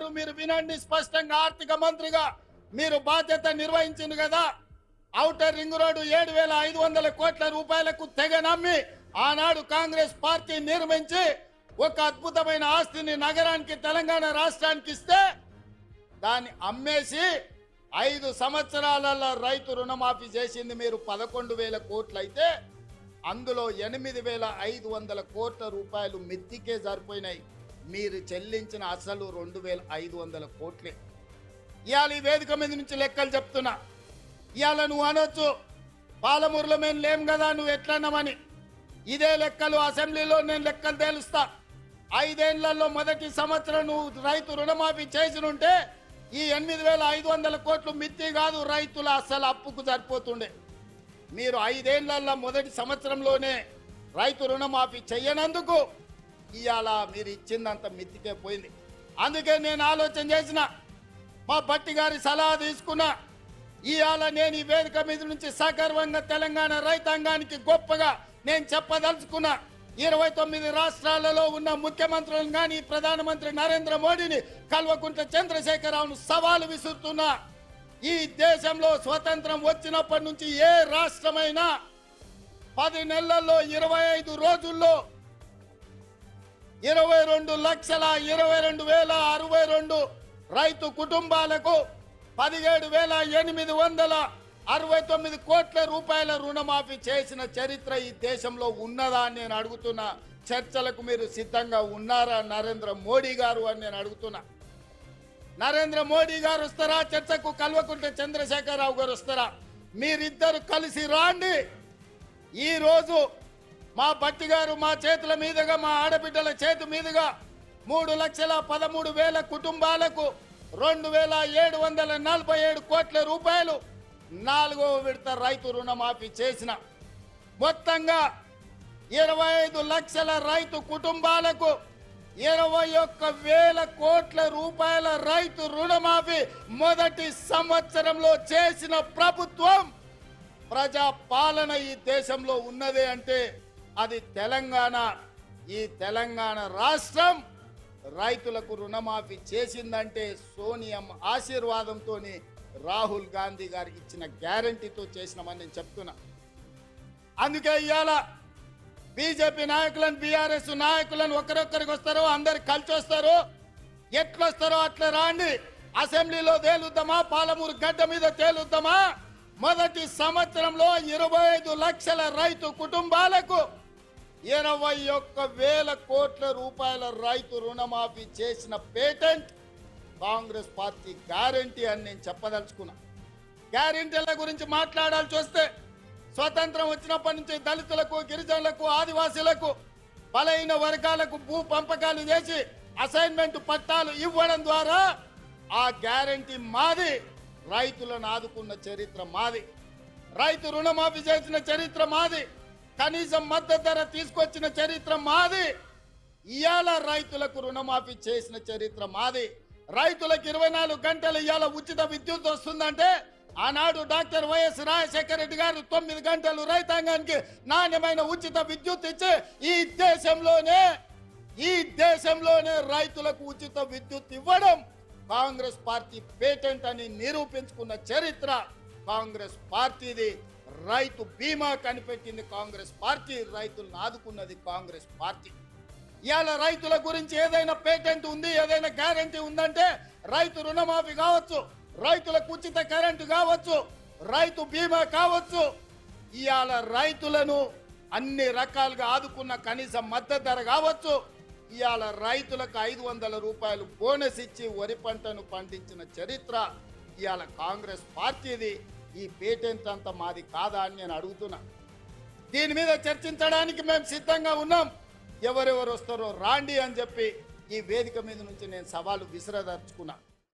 గారు మీరు వినండి స్పష్టంగా. ఆర్థిక మంత్రిగా మీరు బాధ్యత నిర్వహించింది కదా. ఔటర్ రింగ్ రోడ్డు 7,500 కోట్ల రూపాయలకు తెగ నమ్మి ఆనాడు కాంగ్రెస్ పార్టీ నిర్మించి ఒక అద్భుతమైన ఆస్తిని నగరానికి తెలంగాణ రాష్ట్రానికి ఇస్తే దాన్ని అమ్మేసి 5 సంవత్సరాలలో రైతు రుణమాఫీ చేసింది మీరు 11,000 కోట్లు అయితే అందులో 8,500 కోట్ల రూపాయలు మిత్తికే సరిపోయినాయి. మీరు చెల్లించిన అసలు 2,500 కోట్లే. ఇవాళ ఈ వేదిక మీద నుంచి లెక్కలు చెప్తున్నా. ఇవాళ నువ్వు అనొచ్చు పాలమూరులో మేము లేం కదా నువ్వు ఎట్లన్నామని. ఇదే లెక్కలు అసెంబ్లీలో నేను లెక్కలు తేలుస్తా. 5 ఏళ్లలో మొదటి సంవత్సరం నువ్వు రైతు రుణమాఫీ చేసినుంటే ఈ 8,500 కోట్లు మిత్తి కాదు, రైతుల అసలు అప్పుకు సరిపోతుండే. మీరు 5 ఏళ్లలో మొదటి సంవత్సరంలోనే రైతు రుణమాఫీ చెయ్యనందుకు ఇవాళ మీరు ఇచ్చిందంత మిత్తికే పోయింది. అందుకే నేను ఆలోచన చేసిన, మా భట్టి గారి సలహా తీసుకున్నా. ఇవాళ నేను ఈ వేదిక మీద నుంచి సగర్వంగా తెలంగాణ రైతాంగానికి గొప్పగా నేను చెప్పదలుచుకున్నా. 29 రాష్ట్రాలలో ఉన్న ముఖ్యమంత్రులను కానీ ప్రధానమంత్రి నరేంద్ర మోడీని కల్వకుంట్ల చంద్రశేఖరరావును సవాలు విసురుతున్నా. ఈ దేశంలో స్వతంత్రం వచ్చినప్పటి నుంచి ఏ రాష్ట్రమైనా 10 నెలల్లో 25 రోజుల్లో 22,22,062 రైతు కుటుంబాలకు 17,869 కోట్ల రూపాయల రుణమాఫీ చేసిన చరిత్ర ఈ దేశంలో ఉన్నదా అని నేను అడుగుతున్నా. చర్చలకు మీరు సిద్ధంగా ఉన్నారా నరేంద్ర మోడీ గారు అని నేను అడుగుతున్నా. నరేంద్ర మోడీ గారు వస్తారా చర్చకు? కల్వకుంట్ల చంద్రశేఖరరావు గారు వస్తారా? మీరిద్దరు కలిసి రాండి. ఈరోజు మా భట్టి గారు మా చేతుల మీదుగా మా ఆడబిడ్డల చేతి మీదుగా 3,13,000 కుటుంబాలకు 2,747 కోట్ల రూపాయలు 4వ విడత రైతు రుణమాఫీ చేసిన. మొత్తంగా 25 లక్షల రైతు కుటుంబాలకు 21,000 కోట్ల రూపాయల రైతు రుణమాఫీ మొదటి సంవత్సరంలో చేసిన ప్రభుత్వం ప్రజా పాలన ఈ దేశంలో ఉన్నదే అంటే అది తెలంగాణ. ఈ తెలంగాణ రాష్ట్రం రైతులకు రుణమాఫీ చేసిందంటే సోనియమ్మ ఆశీర్వాదంతో రాహుల్ గాంధీ గారు ఇచ్చిన గ్యారంటీతో చేసినామని నేను చెప్తున్నా. అందుకే ఇవాళ బీజేపీ నాయకులను బీఆర్ఎస్ నాయకులను ఒకరొక్కరికి వస్తారో అందరు కలిసి వస్తారో ఎట్లొస్తారో అట్లా రాండి. అసెంబ్లీలో తేలుద్దామా, పాలమూరు గడ్డ మీద తేలుద్దామా. మొదటి సంవత్సరంలో 25 లక్షల రైతు కుటుంబాలకు 21,000 కోట్ల రూపాయల రైతు రుణమాఫీ చేసిన పేటెంట్ కాంగ్రెస్ పార్టీ గ్యారంటీ అని నేను చెప్పదలుచుకున్నా. గ్యారంటీల గురించి మాట్లాడాల్సి వస్తే స్వతంత్రం వచ్చినప్పటి నుంచి దళితులకు, గిరిజనులకు, ఆదివాసీలకు, బలహీన వర్గాలకు భూ పంపకాలు చేసి అసైన్మెంట్ పట్టాలు ఇవ్వడం ద్వారా ఆ గ్యారంటీ మాది. రైతులను ఆదుకున్న చరిత్ర మాది. రైతు రుణమాఫీ చేసిన చరిత్ర మాది. కనీసం మద్దతు ధర తీసుకొచ్చిన చరిత్ర మాది. ఇవాళ రైతులకు రుణమాఫీ చేసిన చరిత్ర మాది. రైతులకు 24 గంటలు ఇవాళ ఉచిత విద్యుత్ వస్తుందంటే ఆనాడు డాక్టర్ వైఎస్ రాజశేఖర రెడ్డి గారు 9 గంటలు రైతాంగానికి నాణ్యమైన ఉచిత విద్యుత్ ఇచ్చి ఈ దేశంలోనే రైతులకు ఉచిత విద్యుత్ ఇవ్వడం కాంగ్రెస్ పార్టీ పేటెంట్ అని నిరూపించుకున్న చరిత్ర కాంగ్రెస్ పార్టీది. రైతు బీమా కనిపెట్టింది కాంగ్రెస్ పార్టీ. రైతులను ఆదుకున్నది కాంగ్రెస్ పార్టీ. ఇవాళ రైతుల గురించి ఏదైనా పేటెంట్ ఉంది, ఏదైనా గ్యారంటీ ఉందంటే రైతు రుణమాఫీ కావచ్చు, రైతులకు ఉచిత కరెంటు కావచ్చు, రైతు బీమా కావచ్చు. ఇవాళ రైతులను అన్ని రకాలుగా ఆదుకున్న కనీస మద్దతు ధర కావచ్చు. ఇవాళ రైతులకు 500 రూపాయలు బోనస్ ఇచ్చి వరి పంటను పండించిన చరిత్ర ఇవాళ కాంగ్రెస్ పార్టీది. ఈ పేటెంట్ అంతా మాది కాదా అని నేను అడుగుతున్నా. దీని మీద చర్చించడానికి మేము సిద్ధంగా ఉన్నాం. ఎవరెవరు వస్తారో రాండి అని చెప్పి ఈ వేదిక మీద నుంచి నేను సవాలు విసిరదలుచుకున్నా.